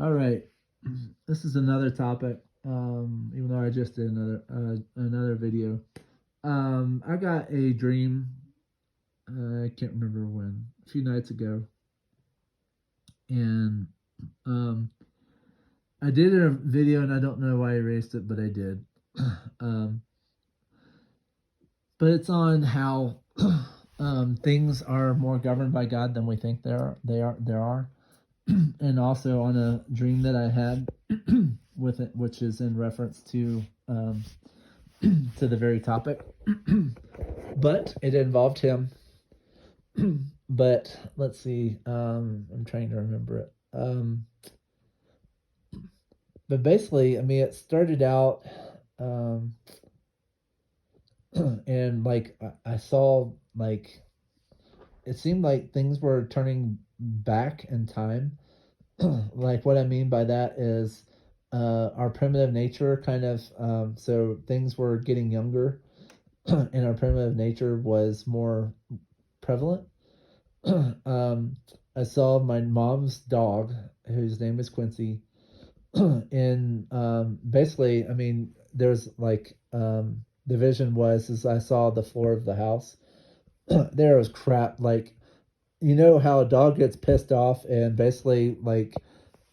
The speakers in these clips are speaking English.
All right. This is another topic. Even though I just did another video. I got a dream. I can't remember when. A few nights ago, and um, I did a video, and I don't know why I erased it, but I did. um, but it's on how things are more governed by God than we think there are, and also on a dream that I had with it, which is in reference to the very topic, but it involved him. But let's see. I'm trying to remember it. But basically, I mean, it started out, um, and like I saw, like it seemed like things were turning back in time. Like what I mean by that is our primitive nature kind of, so things were getting younger, and our primitive nature was more prevalent. um, I saw my mom's dog, whose name is Quincy, and basically, I mean, there's like the vision was is I saw the floor of the house. There was crap. Like you know how a dog gets pissed off and basically like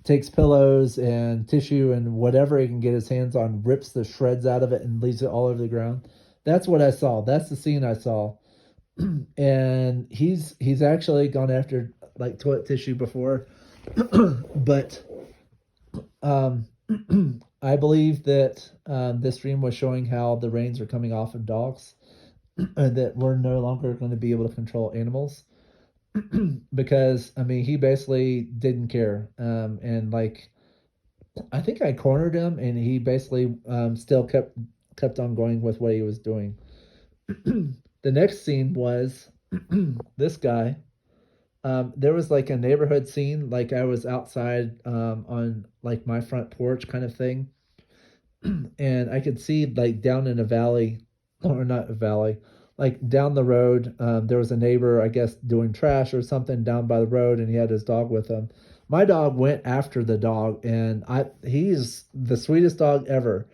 takes pillows and tissue and whatever he can get his hands on, rips the shreds out of it and leaves it all over the ground. That's what I saw. That's the scene I saw. And he's actually gone after like toilet tissue before, but um, I believe that this stream was showing how the reins are coming off of dogs, and that we're no longer going to be able to control animals. Because I mean, he basically didn't care, and like I think I cornered him, and he basically still kept on going with what he was doing. The next scene was this guy. There was like a neighborhood scene, like I was outside on like my front porch kind of thing, and I could see like down in a valley, or not a valley, like down the road. There was a neighbor, I guess, doing trash or something down by the road, and he had his dog with him. My dog went after the dog, and he's the sweetest dog ever.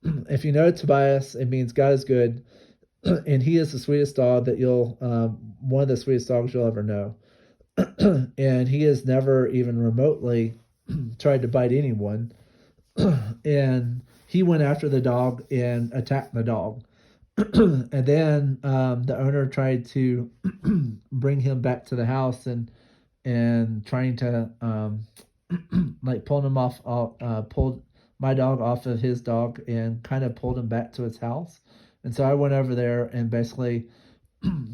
If you know Tobias, it means God is good, and he is the sweetest dog that you'll one of the sweetest dogs you'll ever know. And he has never even remotely tried to bite anyone. And he went after the dog and attacked the dog. And then the owner tried to bring him back to the house and trying to like pull him off, pulled my dog off of his dog and kind of pulled him back to his house. And so I went over there and basically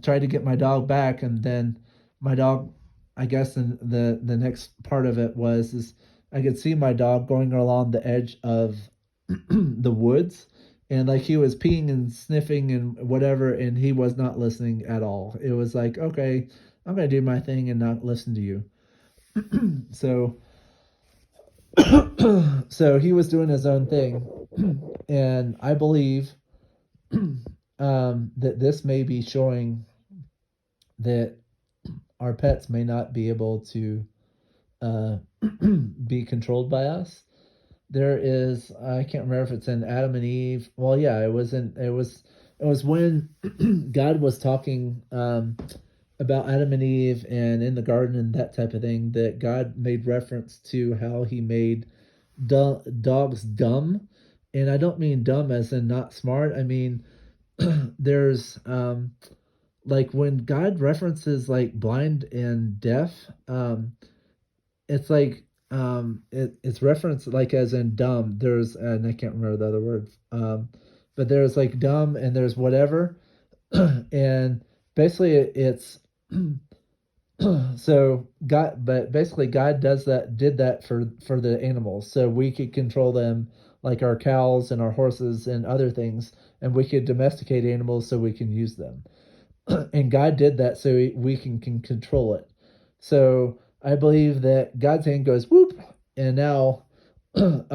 tried to get my dog back, and then my dog, I guess, in the next part of it was is I could see my dog going along the edge of the woods, and like he was peeing and sniffing and whatever, and he was not listening at all. It was like, okay, I'm gonna do my thing and not listen to you. So so he was doing his own thing, and I believe that this may be showing that our pets may not be able to uh, be controlled by us. There is, I can't remember if it's in Adam and Eve. Well, yeah, it was when God was talking about Adam and Eve and in the garden and that type of thing, that God made reference to how he made dogs dumb. And I don't mean dumb as in not smart. I mean there's like when God references like blind and deaf, it's like it's referenced like as in dumb. There's, and I can't remember the other words. But there's like dumb and there's whatever. And basically it's so God, but basically God did that for the animals, so we could control them, like our cows and our horses and other things, and we could domesticate animals so we can use them. And God did that so we can control it. So I believe that God's hand goes whoop, and now, and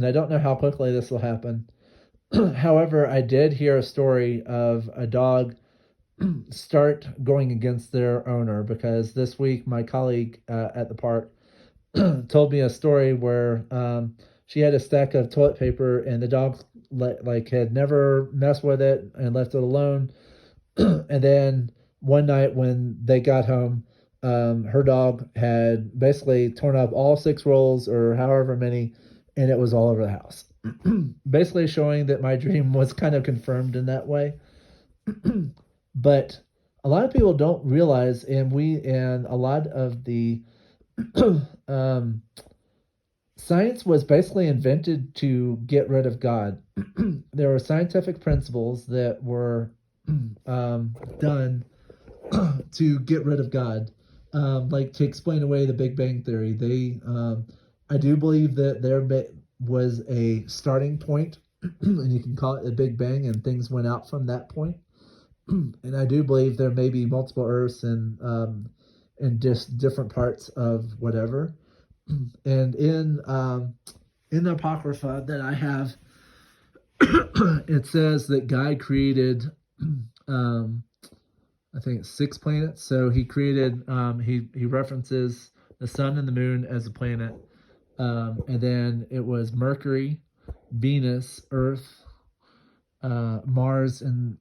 I don't know how quickly this will happen. However, I did hear a story of a dog start going against their owner, because this week my colleague at the park told me a story where she had a stack of toilet paper and the dog like had never messed with it and left it alone. And then one night when they got home, her dog had basically torn up all 6 rolls or however many, and it was all over the house. Basically showing that my dream was kind of confirmed in that way. But a lot of people don't realize, and a lot of the um, science was basically invented to get rid of God. There were scientific principles that were done to get rid of God, like to explain away the Big Bang Theory. I do believe that there was a starting point, and you can call it a Big Bang, and things went out from that point. And I do believe there may be multiple Earths and just different parts of whatever. And in the Apocrypha that I have, it says that God created, um, I think 6 planets. So he created, he references the sun and the moon as a planet, and then it was Mercury, Venus, Earth, Mars, and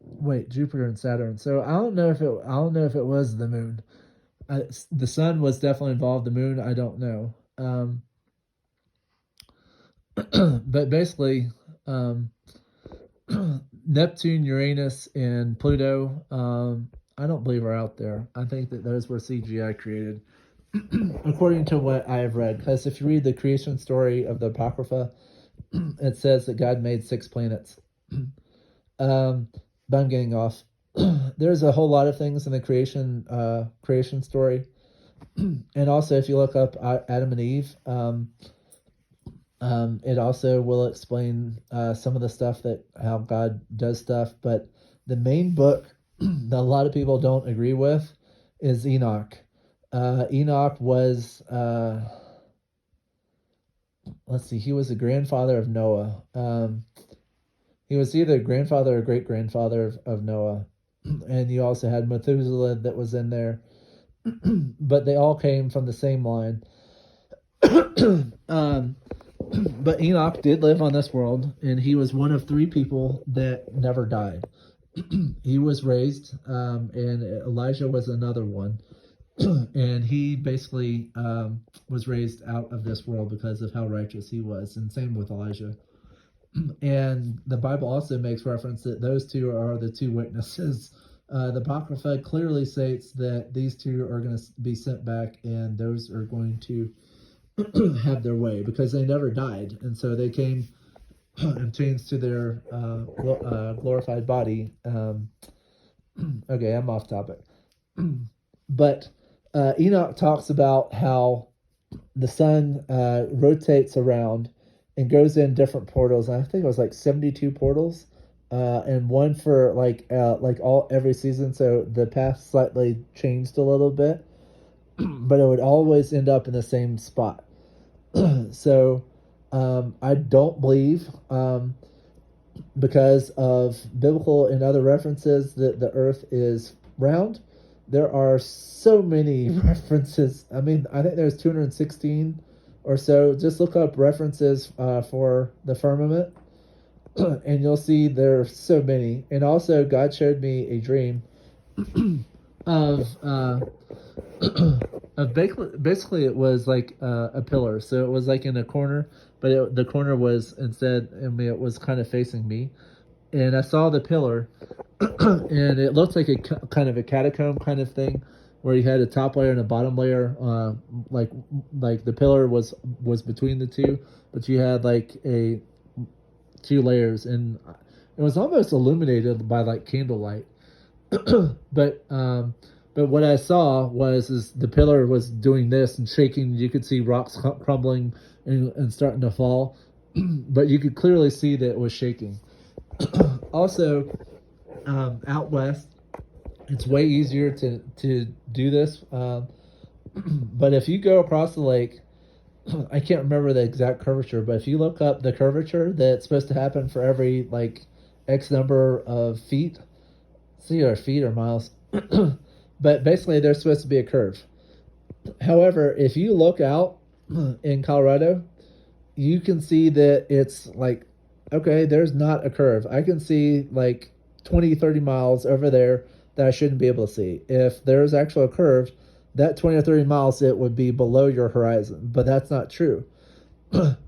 wait, Jupiter and Saturn. So I don't know if it was the moon. The sun was definitely involved. The moon, I don't know. But basically, um, Neptune, Uranus, and Pluto, I don't believe are out there. I think that those were CGI created, according to what I have read. Because if you read the creation story of the Apocrypha, it says that God made 6 planets. But I'm getting off. There's a whole lot of things in the creation story, and also if you look up Adam and Eve, it also will explain some of the stuff that how God does stuff. But the main book that a lot of people don't agree with is Enoch. Enoch was let's see, he was the grandfather of Noah. He was either grandfather or great grandfather of Noah. And you also had Methuselah that was in there. But they all came from the same line. But Enoch did live on this world, and he was one of 3 people that never died. He was raised, and Elijah was another one. And he basically was raised out of this world because of how righteous he was, and same with Elijah. And the Bible also makes reference that those 2 are the 2 witnesses. The Apocrypha clearly states that these 2 are going to be sent back, and those are going to have their way because they never died, and so they came and changed to their glorified body. Okay, I'm off topic. But Enoch talks about how the sun rotates around and goes in different portals. And I think it was like 72 portals, and one for like all every season. So the path slightly changed a little bit, but it would always end up in the same spot. So I don't believe, because of biblical and other references, that the Earth is round. There are so many references. I mean, I think there's 216 or so. Just look up references for the firmament, and you'll see there are so many. And also, God showed me a dream of basically it was like a pillar. So it was like in a corner, but the corner was instead, I mean, it was kind of facing me, and I saw the pillar, and it looked like a kind of a catacomb kind of thing, where you had a top layer and a bottom layer. Like the pillar was between the 2, but you had like a 2 layers, and it was almost illuminated by like candlelight. But what I saw is the pillar was doing this and shaking. You could see rocks crumbling and starting to fall, but you could clearly see that it was shaking. Also, out west, it's way easier to do this. But if you go across the lake, I can't remember the exact curvature, but if you look up the curvature that's supposed to happen for every like X number of feet, see, or feet or miles, but basically there's supposed to be a curve. However, if you look out in Colorado, you can see that it's like, okay, there's not a curve. I can see like 20, 30 miles over there that I shouldn't be able to see. If there's actual a curve, that 20 or 30 miles, it would be below your horizon. But that's not true.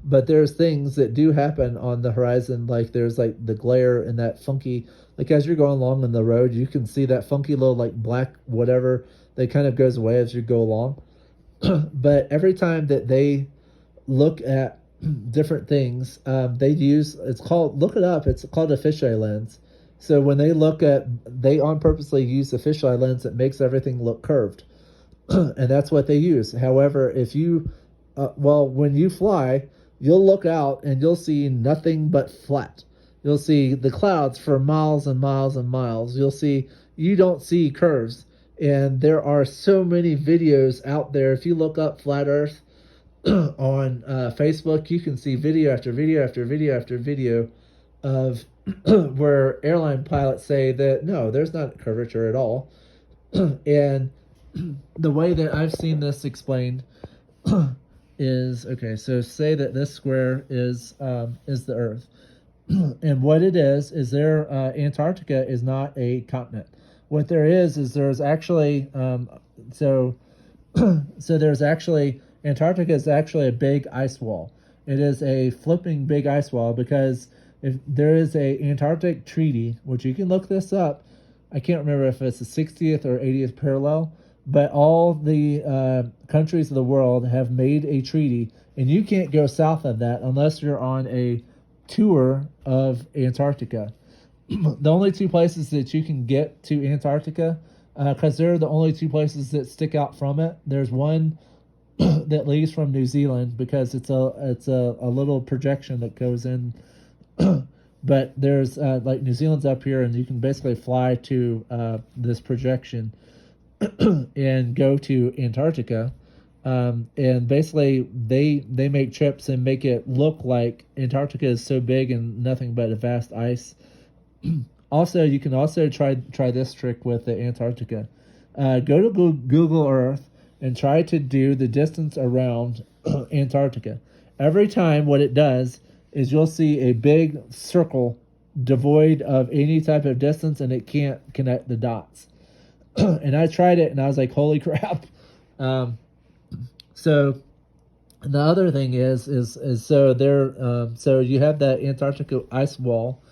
But there's things that do happen on the horizon, like there's like the glare and that funky, like as you're going along on the road, you can see that funky little like black whatever that kind of goes away as you go along. But every time that they look at different things, they use, it's called, look it up, it's called a fisheye lens. So when they look at, they on purposely use a fisheye lens that makes everything look curved. And that's what they use. However, if you, when you fly, you'll look out and you'll see nothing but flat. You'll see the clouds for miles and miles and miles. You don't see curves. And there are so many videos out there. If you look up flat Earth on Facebook, you can see video after video after video after video of where airline pilots say that no, there's not curvature at all. And the way that I've seen this explained is okay. So say that this square is the Earth, and what it is there Antarctica is not a continent. What there is there's actually so there's actually Antarctica is actually a big ice wall. It is a flipping big ice wall because if there is a Antarctic treaty, which you can look this up, I can't remember if it's the 60th or 80th parallel, but all the countries of the world have made a treaty, and you can't go south of that unless you're on a tour of Antarctica. The only two places that you can get to Antarctica, because they're the only two places that stick out from it. There's one that leaves from New Zealand because it's a little projection that goes in. But there's like New Zealand's up here, and you can basically fly to this projection and go to Antarctica. And basically, they make trips and make it look like Antarctica is so big and nothing but a vast ice. Also, you can also try this trick with the Antarctica. Go to Google Earth and try to do the distance around Antarctica. Every time, what it does is you'll see a big circle devoid of any type of distance, and it can't connect the dots. And I tried it, and I was like, "Holy crap!" So the other thing is so there. So you have that Antarctica ice wall,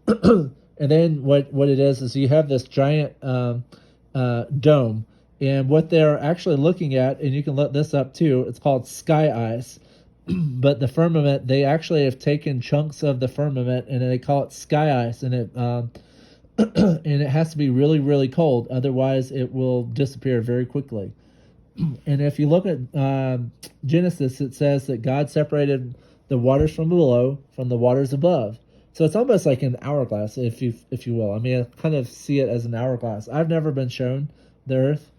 and then what it is you have this giant dome, and what they're actually looking at, and you can look this up too. It's called sky ice. But the firmament, they actually have taken chunks of the firmament and they call it sky ice, and it and it has to be really, really cold, otherwise it will disappear very quickly. And if you look at Genesis, it says that God separated the waters from below from the waters above. So it's almost like an hourglass, if you will. I mean, I kind of see it as an hourglass. I've never been shown the Earth.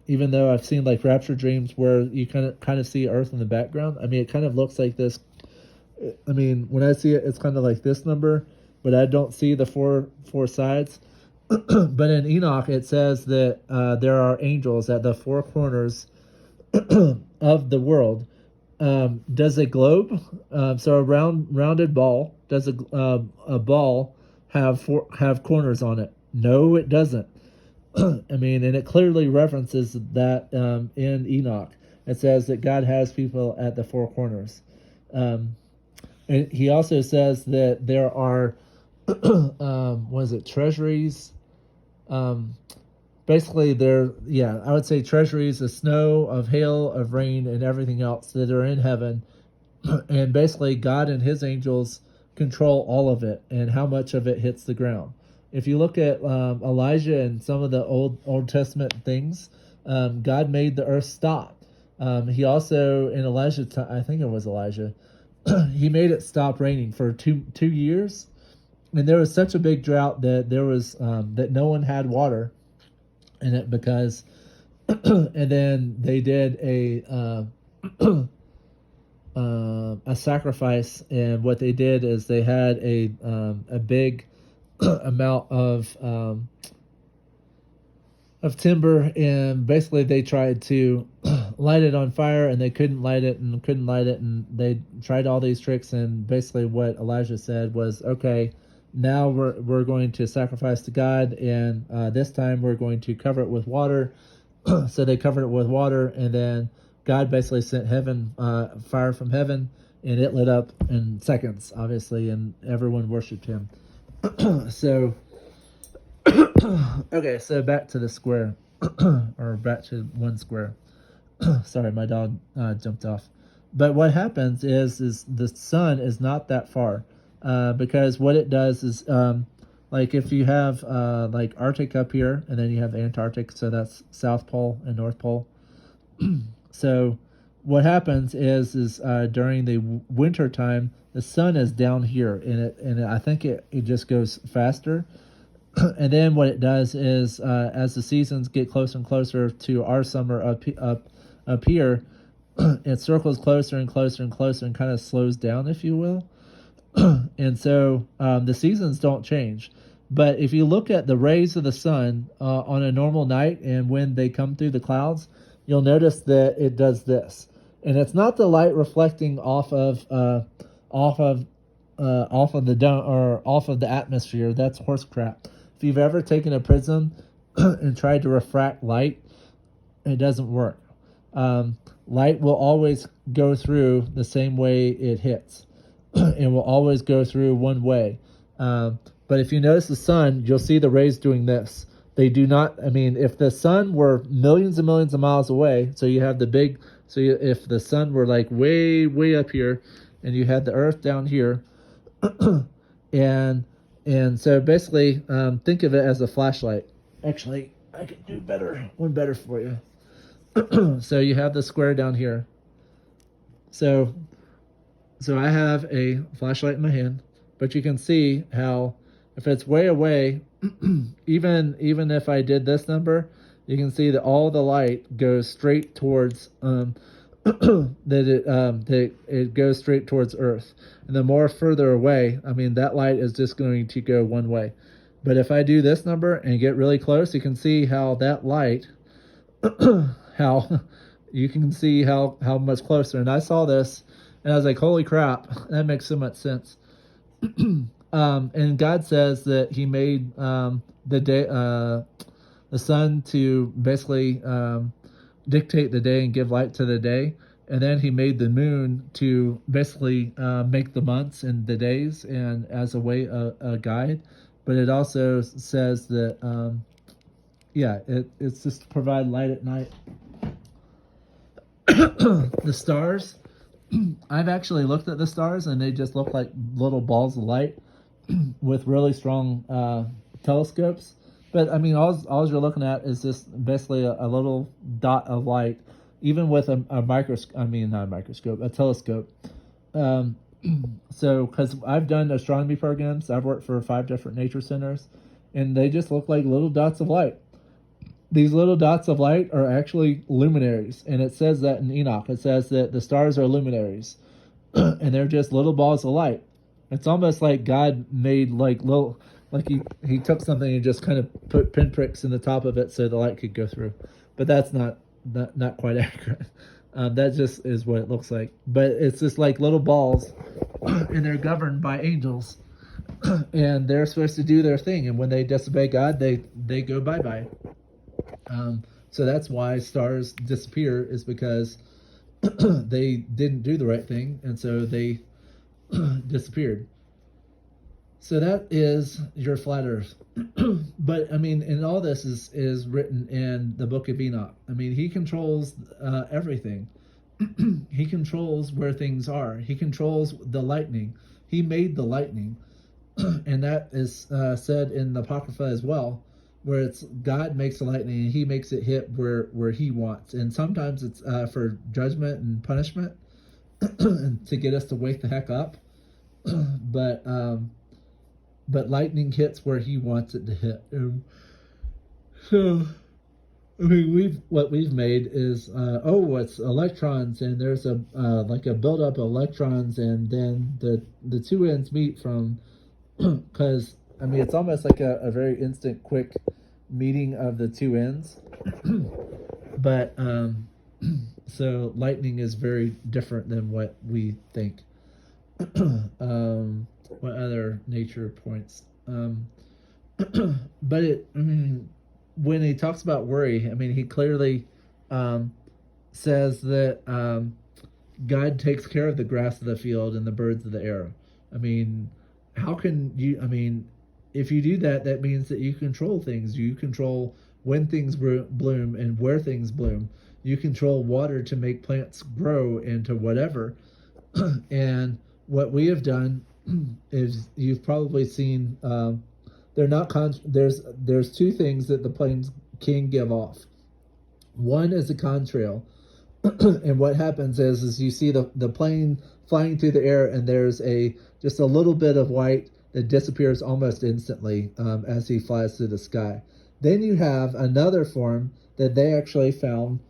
Even though I've seen like rapture dreams where you kind of see Earth in the background. I mean, it kind of looks like this. I mean, when I see it, it's kind of like this number, but I don't see the four sides. But in Enoch, it says that there are angels at the four corners of the world. Does a globe, so a rounded ball, does a ball have corners on it? No, it doesn't. I mean, and it clearly references that in Enoch. It says that God has people at the four corners. And he also says that there are, what is it, treasuries? Basically, I would say treasuries of snow, of hail, of rain, and everything else that are in heaven. And basically, God and his angels control all of it and how much of it hits the ground. If you look at Elijah and some of the Old Testament things, God made the earth stop. He also, in Elijah's time, I think it was Elijah, he made it stop raining for 2 years, and there was such a big drought that there was that no one had water in it because, and then they did a sacrifice, and what they did is they had a big amount of of timber, and basically they tried to light it on fire, and they couldn't light it and couldn't light it, and they tried all these tricks. And basically what Elijah said was, okay, now we're going to sacrifice to God, and this time we're going to cover it with water. So they covered it with water, and then God basically sent heaven, fire from heaven, and it lit up in seconds, obviously, and everyone worshipped him. So okay, so back to the square, or back to one square. Sorry, my dog jumped off. But what happens is the sun is not that far, because what it does is, like if you have like Arctic up here, and then you have Antarctic, so that's South Pole and North Pole. So what happens is during the winter time, the sun is down here, and I think it just goes faster. And then what it does is, as the seasons get closer and closer to our summer up here, it circles closer and closer and closer and kind of slows down, if you will. And so the seasons don't change. But if you look at the rays of the sun on a normal night, and when they come through the clouds, you'll notice that it does this. And it's not the light reflecting off of the dome, or off of the atmosphere. That's horse crap. If you've ever taken a prism and tried to refract light, it doesn't work. Light will always go through the same way it hits, and will always go through one way. But if you notice the sun, you'll see the rays doing this. They do not, I mean, if the sun were millions and millions of miles away, so you have the big, if the sun were like way, way up here, and you had the earth down here, and so basically, think of it as a flashlight. Actually, I can do one better for you. So you have the square down here. So I have a flashlight in my hand, but you can see how if it's way away, even if I did this number, you can see that all the light goes straight towards that it goes straight towards Earth. And the more further away, I mean, that light is just going to go one way. But if I do this number and get really close, you can see how that light, how you can see how much closer. And I saw this, and I was like, holy crap, that makes so much sense. And God says that He made the sun to basically dictate the day and give light to the day, and then He made the moon to basically make the months and the days, and as a way a guide. But it also says that it's just to provide light at night. The stars, I've actually looked at the stars, and they just look like little balls of light with really strong telescopes. But I mean, all you're looking at is just basically a little dot of light, even with a microscope. I mean, not a microscope, a telescope. So, because I've done astronomy programs, I've worked for 5 different nature centers, and they just look like little dots of light. These little dots of light are actually luminaries, and it says that in Enoch. It says that the stars are luminaries, and they're just little balls of light. It's almost like God made like little, like he took something and just kind of put pinpricks in the top of it so the light could go through. But that's not quite accurate. That just is what it looks like. But it's just like little balls, and they're governed by angels, and they're supposed to do their thing. And when they disobey God, they go bye-bye. So that's why stars disappear, is because they didn't do the right thing, and so they disappeared. So that is your flat earth. But I mean, and all this is written in the book of Enoch. I mean, he controls everything. He controls where things are. He controls the lightning. He made the lightning. And that is said in the Apocrypha as well, where it's God makes the lightning and He makes it hit where He wants. And sometimes it's for judgment and punishment, to get us to wake the heck up. But lightning hits where He wants it to hit. So I mean, what we've made is it's electrons, and there's a like a buildup of electrons, and then the two ends meet from, because I mean, it's almost like a very instant, quick meeting of the two ends. But so lightning is very different than what we think. What other nature points? But I mean, when he talks about worry, I mean, he clearly um, says that God takes care of the grass of the field and the birds of the air. I mean, how can you? I mean, if you do that, that means that you control things. You control when things bloom and where things bloom. You control water to make plants grow into whatever. And what we have done is you've probably seen. They're not. There's two things that the planes can give off. One is a contrail, and what happens is you see the plane flying through the air, and there's just a little bit of white that disappears almost instantly as he flies through the sky. Then you have another form that they actually found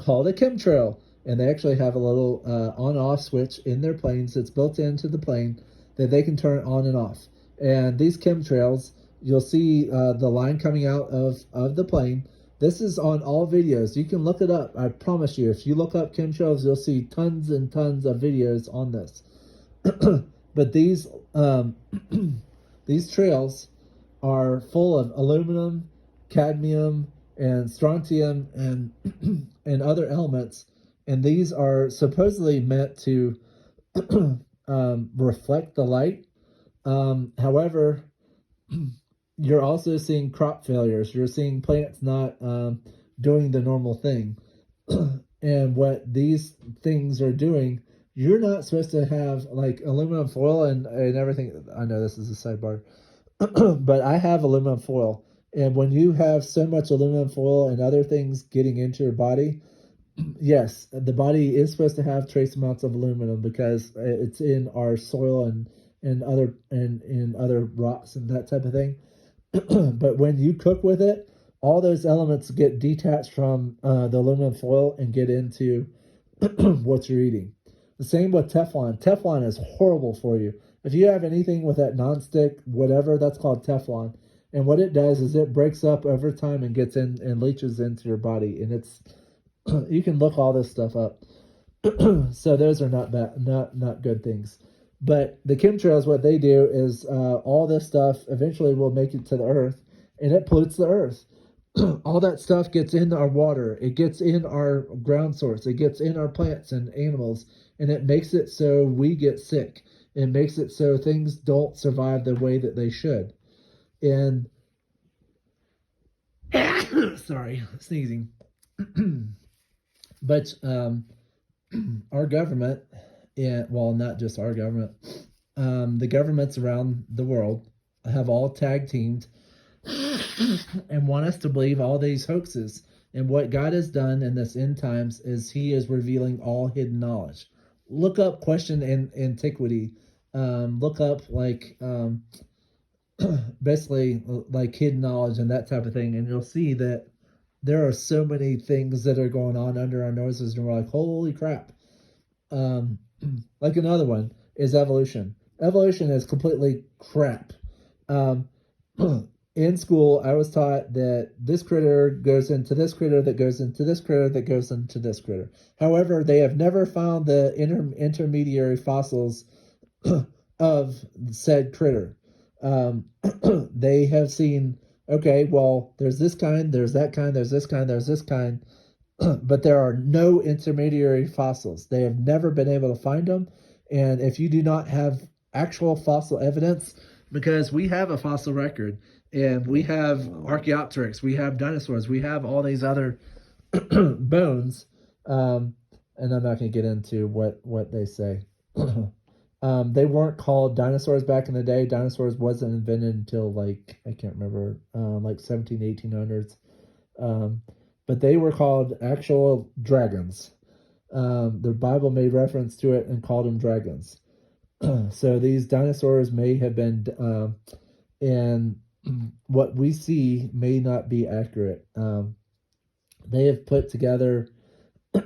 called a chemtrail, and they actually have a little on-off switch in their planes that's built into the plane that they can turn on and off. And these chemtrails, you'll see the line coming out of the plane. This is on all videos. You can look it up. I promise you, if you look up chemtrails, you'll see tons and tons of videos on this. But these trails are full of aluminum, cadmium, and strontium and and other elements, and these are supposedly meant to reflect the light. However, you're also seeing crop failures. You're seeing plants not doing the normal thing. And what these things are doing, you're not supposed to have like aluminum foil and everything. I know this is a sidebar, but I have aluminum foil. And when you have so much aluminum foil and other things getting into your body, yes, the body is supposed to have trace amounts of aluminum because it's in our soil and other and in other rocks and that type of thing. But when you cook with it, all those elements get detached from the aluminum foil and get into what you're eating. The same with Teflon. Teflon is horrible for you. If you have anything with that nonstick, whatever, that's called Teflon. And what it does is it breaks up over time and gets in and leaches into your body. And it's you can look all this stuff up. So those are not bad, not good things. But the chemtrails, what they do is all this stuff eventually will make it to the earth, and it pollutes the earth. All that stuff gets in our water, it gets in our ground source, it gets in our plants and animals, and it makes it so we get sick. It makes it so things don't survive the way that they should. And sorry, sneezing. But our government, and well, not just our government, the governments around the world have all tag teamed and want us to believe all these hoaxes. And what God has done in this end times is He is revealing all hidden knowledge. Look up question in antiquity. Look up basically like hidden knowledge and that type of thing, and you'll see that there are so many things that are going on under our noses, and we're like, holy crap. Um, like another one is evolution. Evolution is completely crap. Um, in school, I was taught that this critter goes into this critter, that goes into this critter, that goes into this critter. However, they have never found the intermediary fossils of said critter. They have seen, okay, well, there's this kind, there's that kind, there's this kind, there's this kind, but there are no intermediary fossils. They have never been able to find them. And if you do not have actual fossil evidence, because we have a fossil record and we have Archaeopteryx, we have dinosaurs, we have all these other bones. And I'm not going to get into what they say. They weren't called dinosaurs back in the day. Dinosaurs wasn't invented until like, I can't remember, like 1800s. But they were called actual dragons. The Bible made reference to it and called them dragons. So these dinosaurs may have been, and what we see may not be accurate. They have put together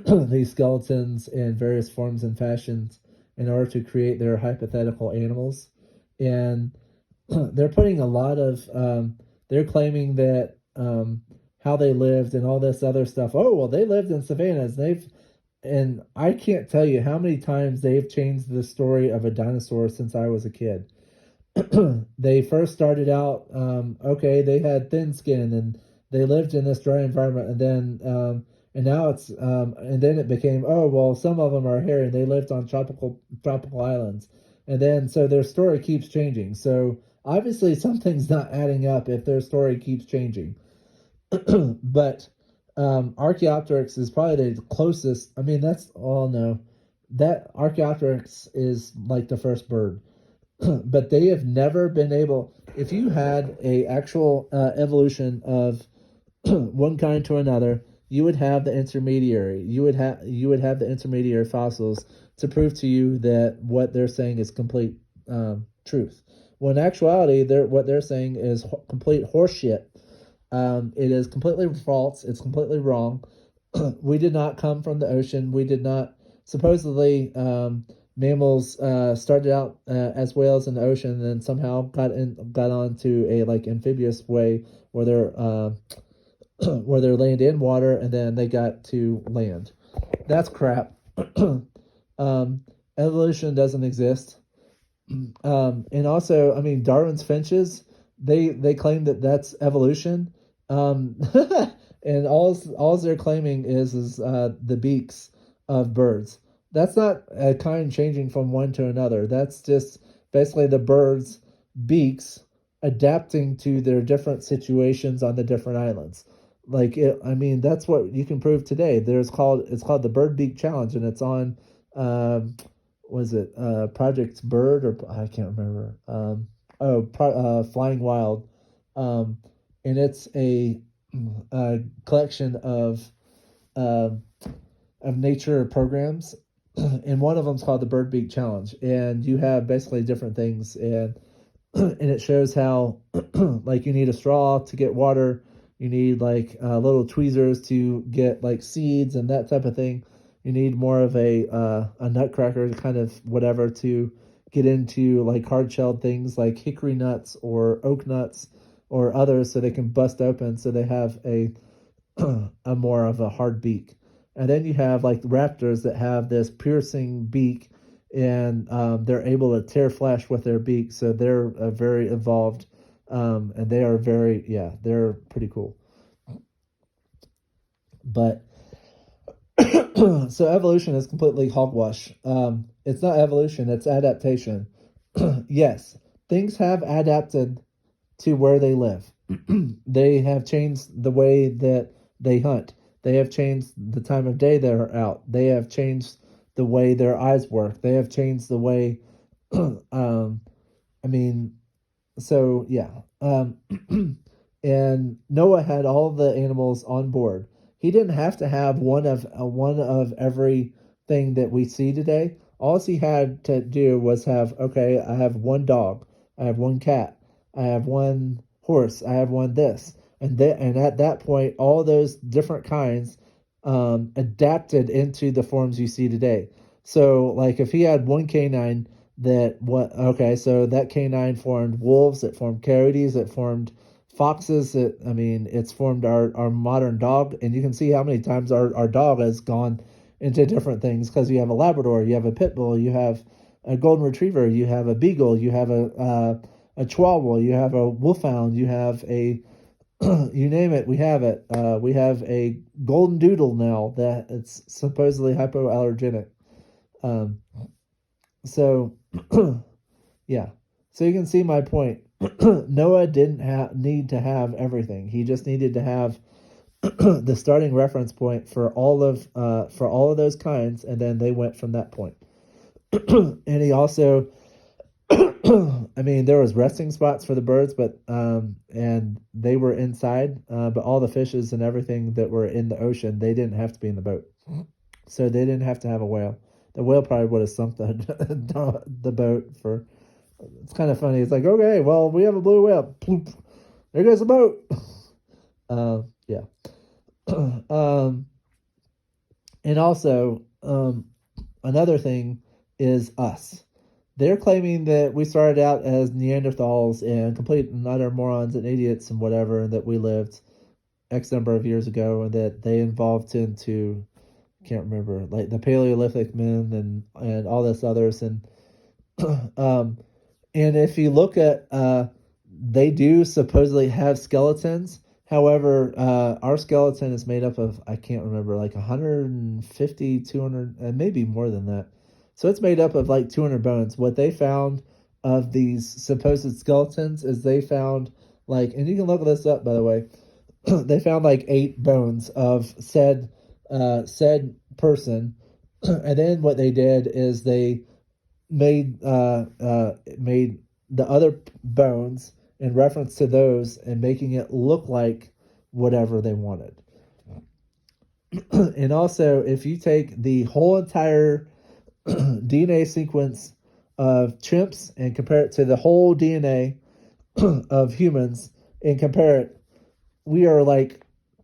these skeletons in various forms and fashions in order to create their hypothetical animals. And they're putting a lot of, they're claiming that how they lived and all this other stuff. Oh, well, they lived in savannas. And I can't tell you how many times they've changed the story of a dinosaur since I was a kid. They first started out, okay, they had thin skin and they lived in this dry environment, and now and then it became, oh, well, some of them are hairy and they lived on tropical islands. And then, so their story keeps changing. So obviously something's not adding up if their story keeps changing. But Archaeopteryx is probably the closest. I mean, that's all no. That Archaeopteryx is like the first bird, but they have never been able. If you had a actual evolution of one kind to another, you would have the intermediary. You would have the intermediary fossils to prove to you that what they're saying is complete truth. Well, in actuality, what they're saying is complete horseshit. It is completely false. It's completely wrong. We did not come from the ocean. We did not. Supposedly, mammals started out as whales in the ocean, and then somehow got onto a like amphibious way where they're where they're land in water, and then they got to land. That's crap. Evolution doesn't exist. And also, I mean, Darwin's finches. They claim that that's evolution. And all they're claiming is the beaks of birds. That's not a kind changing from one to another. That's just basically the birds' beaks adapting to their different situations on the different islands. I mean, that's what you can prove today. It's called the Bird Beak Challenge, and it's on, was it Project Bird, or I can't remember. Flying Wild, and it's a collection uh, of nature programs, and one of them's called the Bird Beak Challenge, and you have basically different things, and and it shows how like you need a straw to get water, you need like little tweezers to get like seeds and that type of thing. You need more of a nutcracker kind of whatever to get into like hard shelled things like hickory nuts or oak nuts or others, so they can bust open, so they have a more of a hard beak. And then you have like raptors that have this piercing beak, and they're able to tear flesh with their beak, so they're very evolved, and they are very, yeah, they're pretty cool. But so evolution is completely hogwash. It's not evolution, it's adaptation. Yes, things have adapted to where they live. They have changed the way that they hunt. They have changed the time of day they're out. They have changed the way their eyes work. They have changed the way, I mean, so yeah. And Noah had all the animals on board. He didn't have to have one of everything that we see today. All he had to do was have, okay, I have one dog, I have one cat, I have one horse, I have one this, and at that point, all those different kinds adapted into the forms you see today. So, like, if he had one canine so that canine formed wolves, it formed coyotes, it formed foxes. I mean, it's formed our modern dog, and you can see how many times our dog has gone into different things, because you have a Labrador, you have a Pit Bull, you have a Golden Retriever, you have a Beagle, you have a Chihuahua, you have a Wolfhound, you have a you name it, we have it. We have a Golden Doodle now that it's supposedly hypoallergenic. Um, so, yeah. So you can see my point. Noah didn't need to have everything. He just needed to have the starting reference point for all of those kinds, and then they went from that point. And he also, I mean, there was resting spots for the birds, but and they were inside. But all the fishes and everything that were in the ocean, they didn't have to be in the boat, so they didn't have to have a whale. The whale probably would have sunk the boat for. It's kind of funny. It's like, okay, well, we have a blue whale. Ploop. There goes the boat. Yeah. And also, another thing is us. They're claiming that we started out as Neanderthals and complete and utter morons and idiots and whatever, and that we lived X number of years ago, and that they evolved into, can't remember, like the Paleolithic men and all this others. And um, and if you look at, they do supposedly have skeletons. However, our skeleton is made up of, I can't remember, like 150, 200, and maybe more than that. So it's made up of like 200 bones. What they found of these supposed skeletons is they found like, and you can look this up by the way, they found like 8 bones of said person. And then what they did is they made the other bones in reference to those and making it look like whatever they wanted. And also, if you take the whole entire DNA sequence of chimps and compare it to the whole DNA of humans and compare it, we are like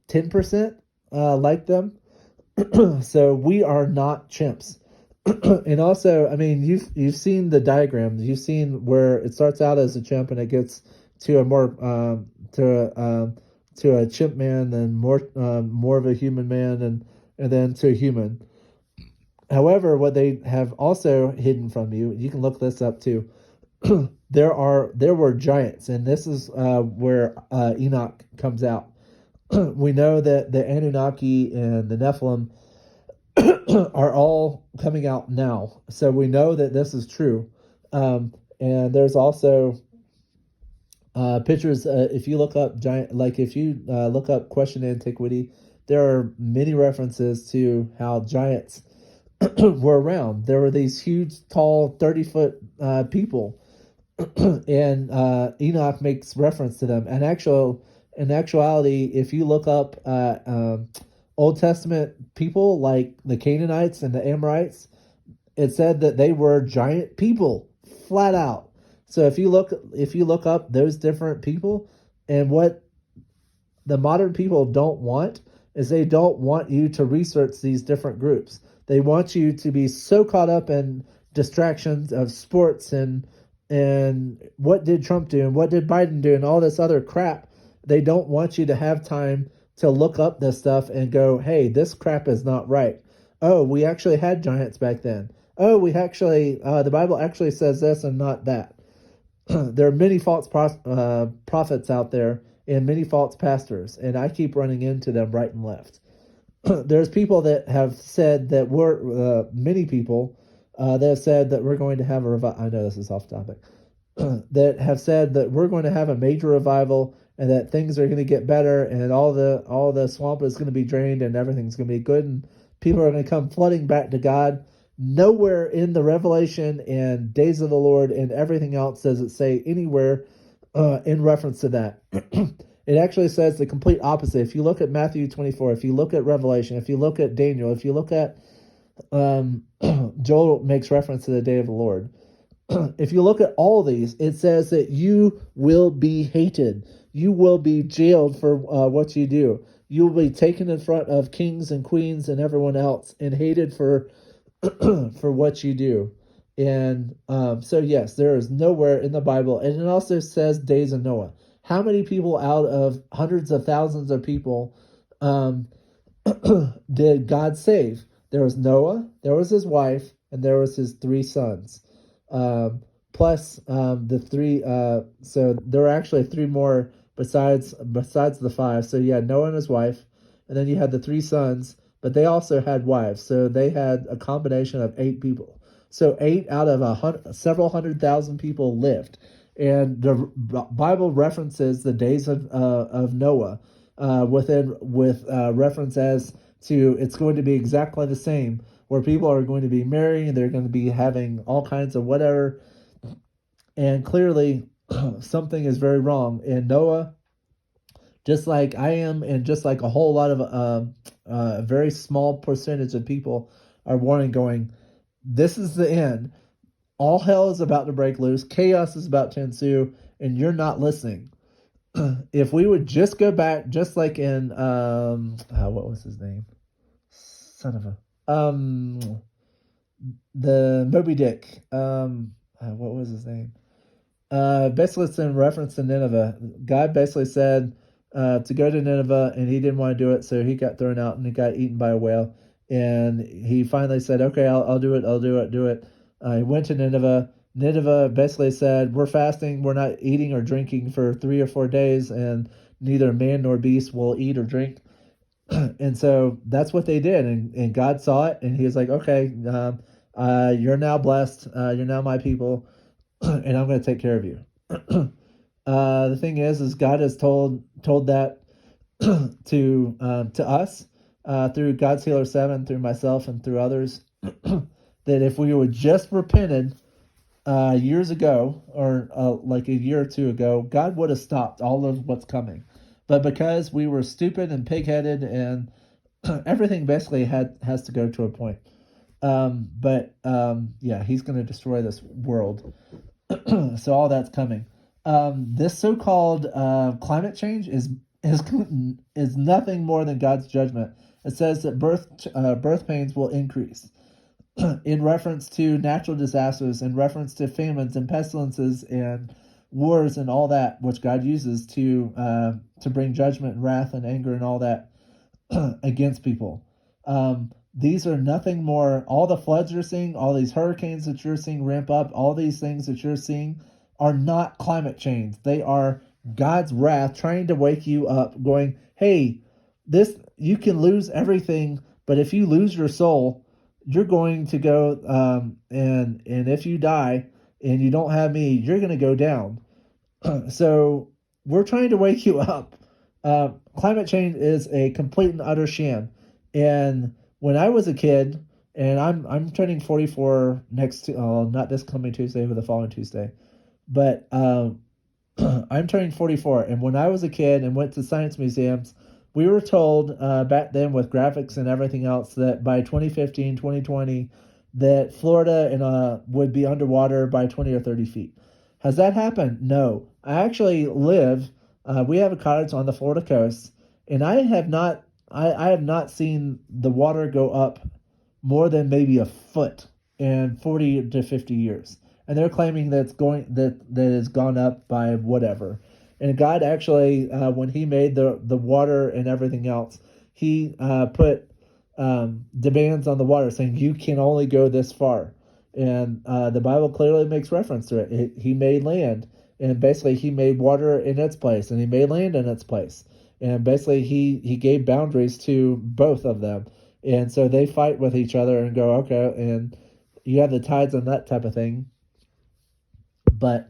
10% like them. So we are not chimps. And also, I mean, you've seen the diagrams. You've seen where it starts out as a chimp and it gets to a more to a chimp man, then more of a human man, and then to a human. However, what they have also hidden from you, you can look this up too. There were giants, and this is where Enoch comes out. We know that the Anunnaki and the Nephilim are all coming out now. So we know that this is true. And there's also pictures. If you look up giant, like if you look up question antiquity, there are many references to how giants were around. There were these huge, tall, 30-foot people, and Enoch makes reference to them. In actuality, if you look up Old Testament people like the Canaanites and the Amorites, it said that they were giant people, flat out. So if you look up those different people, and what the modern people don't want is they don't want you to research these different groups. They want you to be so caught up in distractions of sports and what did Trump do and what did Biden do and all this other crap. They don't want you to have time to look up this stuff and go, hey, this crap is not right. Oh, we actually had giants back then. Oh, we actually, the Bible actually says this and not that. There are many false prophets out there and many false pastors, and I keep running into them right and left. There's people that have said that many people that have said that we're going to have a revival. I know this is off topic. That have said that we're going to have a major revival and that things are going to get better and all the swamp is going to be drained and everything's going to be good and people are going to come flooding back to God. Nowhere in the Revelation and Days of the Lord and everything else does it say anywhere in reference to that. It actually says the complete opposite. If you look at Matthew 24, if you look at Revelation, if you look at Daniel, if you look at Joel makes reference to the day of the Lord. If you look at all these, it says that you will be hated. You will be jailed for what you do. You will be taken in front of kings and queens and everyone else and hated for for what you do. And so, yes, there is nowhere in the Bible. And it also says days of Noah. How many people out of hundreds of thousands of people did God save? There was Noah, there was his wife, and there was his 3 sons. Plus the 3, so there were actually 3 more besides the 5. So you had Noah and his wife, and then you had the 3 sons, but they also had wives. So they had a combination of 8 people. So 8 out of several 100,000 people lived. And the Bible references the days of Noah with reference as to it's going to be exactly the same, where people are going to be marrying, they're going to be having all kinds of whatever, and clearly something is very wrong. And Noah, just like I am, and just like a whole lot of a very small percentage of people are warning, going, "This is the end. All hell is about to break loose. Chaos is about to ensue, and you're not listening." If we would just go back, just like in what was his name? Son of a the Moby Dick. What was his name? Basically, it's in reference to Nineveh. God basically said, to go to Nineveh, and he didn't want to do it, so he got thrown out and he got eaten by a whale. And he finally said, "Okay, I'll do it. I'll do it. Do it." He went to Nineveh. Nineveh basically said, "We're fasting. We're not eating or drinking for 3 or 4 days, and neither man nor beast will eat or drink." And so that's what they did, and God saw it, and He was like, "Okay, you're now blessed. You're now my people, and I'm going to take care of you." The thing is God has told that to us through God's Healer 7, through myself and through others, that if we would just repented years ago, or like a year or two ago, God would have stopped all of what's coming. But because we were stupid and pigheaded, and everything basically has to go to a point. Yeah, He's going to destroy this world. So all that's coming. This so-called climate change is nothing more than God's judgment. It says that birth pains will increase in reference to natural disasters, in reference to famines and pestilences and wars and all that, which God uses to bring judgment and wrath and anger and all that against people. These are nothing more. All the floods you're seeing, all these hurricanes that you're seeing ramp up, all these things that you're seeing are not climate change. They are God's wrath trying to wake you up, going, "Hey, this you can lose everything, but if you lose your soul, you're going to go, and if you die and you don't have me, you're going to go down." So we're trying to wake you up. Climate change is a complete and utter sham. And when I was a kid, and I'm turning 44 next to not this coming Tuesday, but the following Tuesday, but I'm turning 44. And when I was a kid and went to science museums, we were told back then with graphics and everything else that by 2015, 2020, that Florida would be underwater by 20 or 30 feet. Has that happened? No. I actually live. We have a cottage on the Florida coast, and I have not. I have not seen the water go up more than maybe a foot in 40 to 50 years. And they're claiming that it's gone up by whatever. And God actually, when He made the water and everything else, He put demands on the water, saying you can only go this far. And the Bible clearly makes reference to it. He made land, and basically He made water in its place, and He made land in its place. And basically He gave boundaries to both of them. And so they fight with each other and go, okay, and you have the tides and that type of thing. But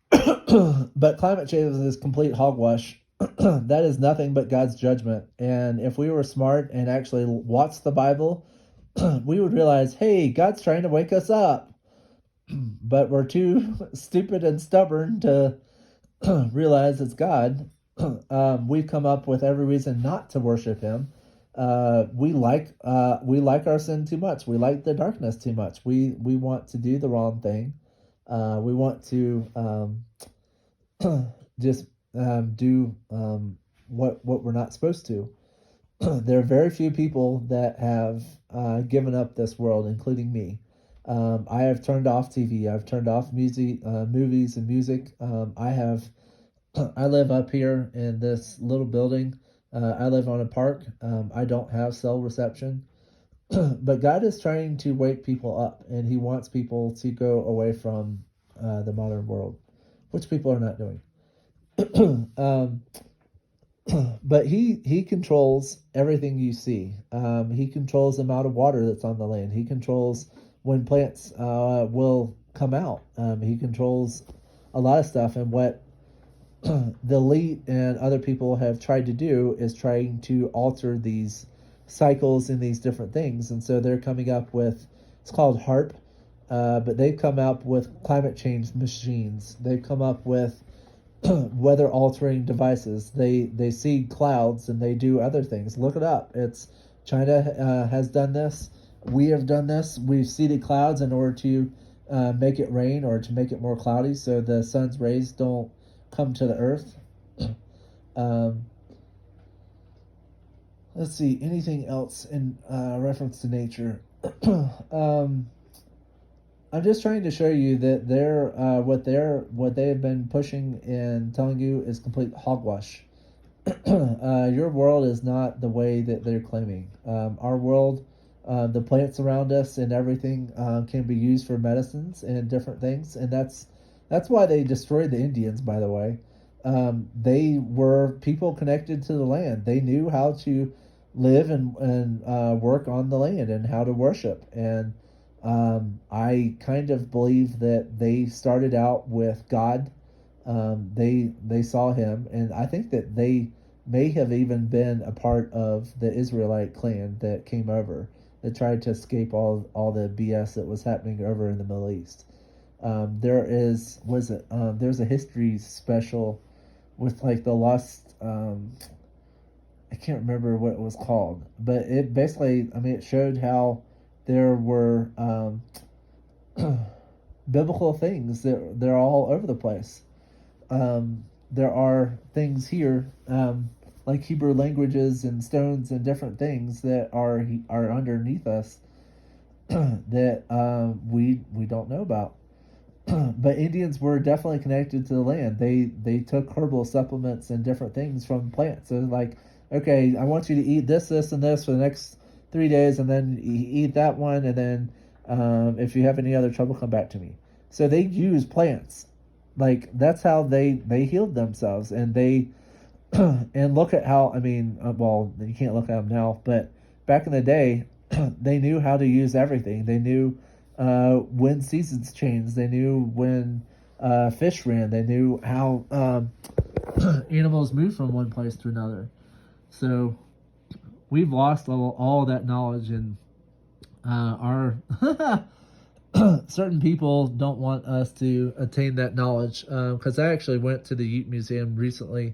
but climate change is complete hogwash. That is nothing but God's judgment. And if we were smart and actually watched the Bible, we would realize, hey, God's trying to wake us up. But we're too stupid and stubborn to realize it's God. We've come up with every reason not to worship Him. We like our sin too much. We like the darkness too much. We want to do the wrong thing. We want to just do what we're not supposed to. There are very few people that have given up this world, including me. I have turned off TV. I've turned off music, movies, and music. I have. I live up here in this little building. I live on a park. I don't have cell reception. But God is trying to wake people up, and He wants people to go away from the modern world, which people are not doing. But he controls everything you see. He controls the amount of water that's on the land. He controls when plants will come out. He controls a lot of stuff, and what the elite and other people have tried to do is trying to alter these cycles and these different things. And so they're coming up with, it's called HARP, but they've come up with climate change machines. They've come up with weather altering devices. They see clouds and they do other things. Look it up. It's China has done this. We have done this. We've seeded clouds in order to make it rain or to make it more cloudy so the sun's rays don't come to the earth. um, let's see, anything else in reference to nature. um, I'm just trying to show you that what they have been pushing and telling you is complete hogwash. Your world is not the way that they're claiming. Our world, the plants around us and everything can be used for medicines and different things, and that's why they destroyed the Indians. By the way, they were people connected to the land. They knew how to live and work on the land and how to worship. And I kind of believe that they started out with God. They saw him, and I think that they may have even been a part of the Israelite clan that came over that tried to escape all the BS that was happening over in the Middle East. There's a history special with like the lost. I can't remember what it was called, but it basically, I mean, it showed how there were biblical things that they're all over the place. There are things here, like Hebrew languages and stones and different things that are underneath us that we don't know about. But Indians were definitely connected to the land. They took herbal supplements and different things from plants. So like, okay, I want you to eat this, this, and this for the next 3 days, and then eat that one, and then if you have any other trouble, come back to me. So they use plants, like that's how they healed themselves, and they and look at how, I mean, well, you can't look at them now, but back in the day, they knew how to use everything. They knew when seasons changed. They knew when fish ran. They knew how animals move from one place to another. So we've lost all that knowledge, and our certain people don't want us to attain that knowledge. Because I actually went to the Ute Museum recently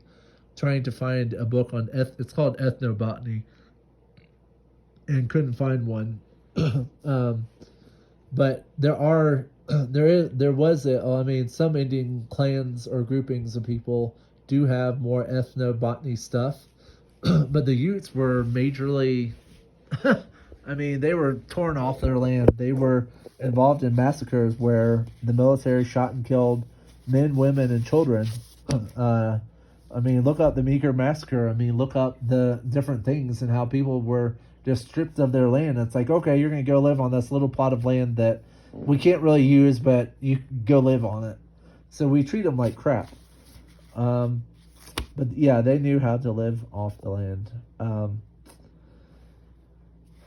trying to find a book on it's called ethnobotany, and couldn't find one. But there was I mean, some Indian clans or groupings of people do have more ethnobotany stuff, but the Utes were majorly. I mean, they were torn off their land. They were involved in massacres where the military shot and killed men, women, and children. I mean, look up the Meeker massacre. I mean, look up the different things and how people were just stripped of their land. It's like, okay, you're going to go live on this little plot of land that we can't really use, but you go live on it. So we treat them like crap. But yeah, they knew how to live off the land.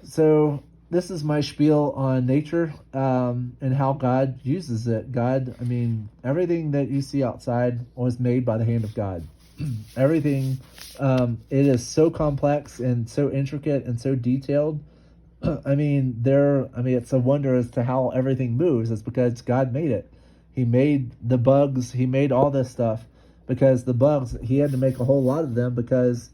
So this is my spiel on nature and how God uses it. God, I mean, everything that you see outside was made by the hand of God. Everything, it is so complex and so intricate and so detailed. I mean, it's a wonder as to how everything moves. It's because God made it. He made the bugs. He made all this stuff because the bugs, he had to make a whole lot of them because,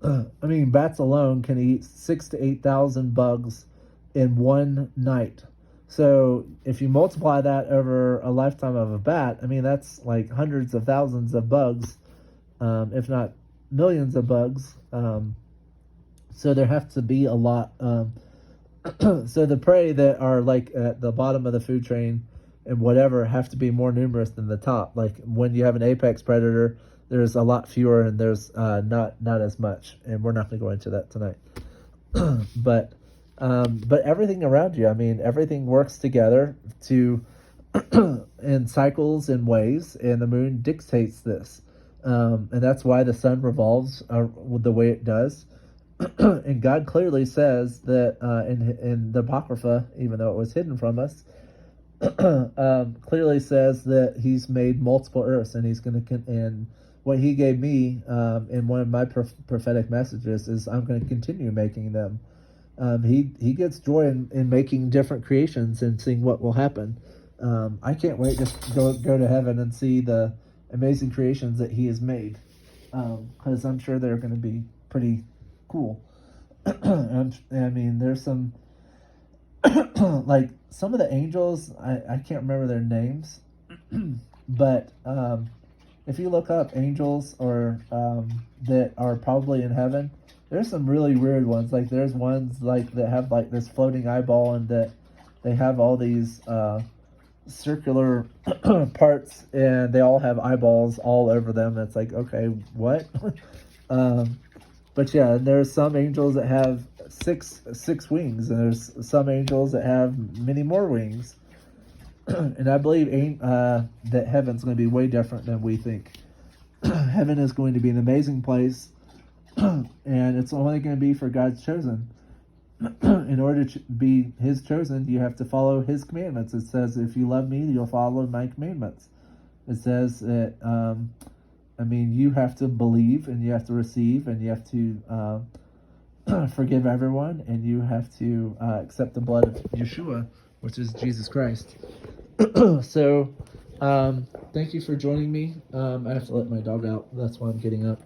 I mean, bats alone can eat 6,000 to 8,000 bugs in one night. So if you multiply that over a lifetime of a bat, I mean, that's like hundreds of thousands of bugs, if not millions of bugs. So there have to be a lot. So the prey that are like at the bottom of the food chain and whatever have to be more numerous than the top. Like when you have an apex predator, there's a lot fewer and there's not as much. And we're not going to go into that tonight. But everything around you, I mean, everything works together to in cycles and ways, and the moon dictates this. And that's why the sun revolves the way it does. And God clearly says that in the Apocrypha, even though it was hidden from us, clearly says that He's made multiple earths, and He's going to. And what He gave me in one of my prophetic messages is, I'm going to continue making them. He gets joy in making different creations and seeing what will happen. I can't wait to go to heaven and see the amazing creations that He has made, because I'm sure they're going to be pretty cool. I mean, there's some like some of the angels. I can't remember their names, but if you look up angels or that are probably in heaven, there's some really weird ones. Like there's ones like that have like this floating eyeball, and that they have all these circular parts, and they all have eyeballs all over them. That's like, okay, what? um, but yeah, there's some angels that have six wings, and there's some angels that have many more wings. And I believe that heaven's going to be way different than we think. Heaven is going to be an amazing place, and it's only going to be for God's chosen. In order to be His chosen, you have to follow His commandments. It says, if you love me, you'll follow my commandments. It says that, you have to believe, and you have to receive, and you have to forgive everyone, and you have to accept the blood of Yeshua, which is Jesus Christ. So, thank you for joining me. I have to let my dog out. That's why I'm getting up.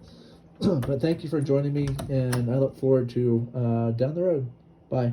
But thank you for joining me, and I look forward to down the road. Bye.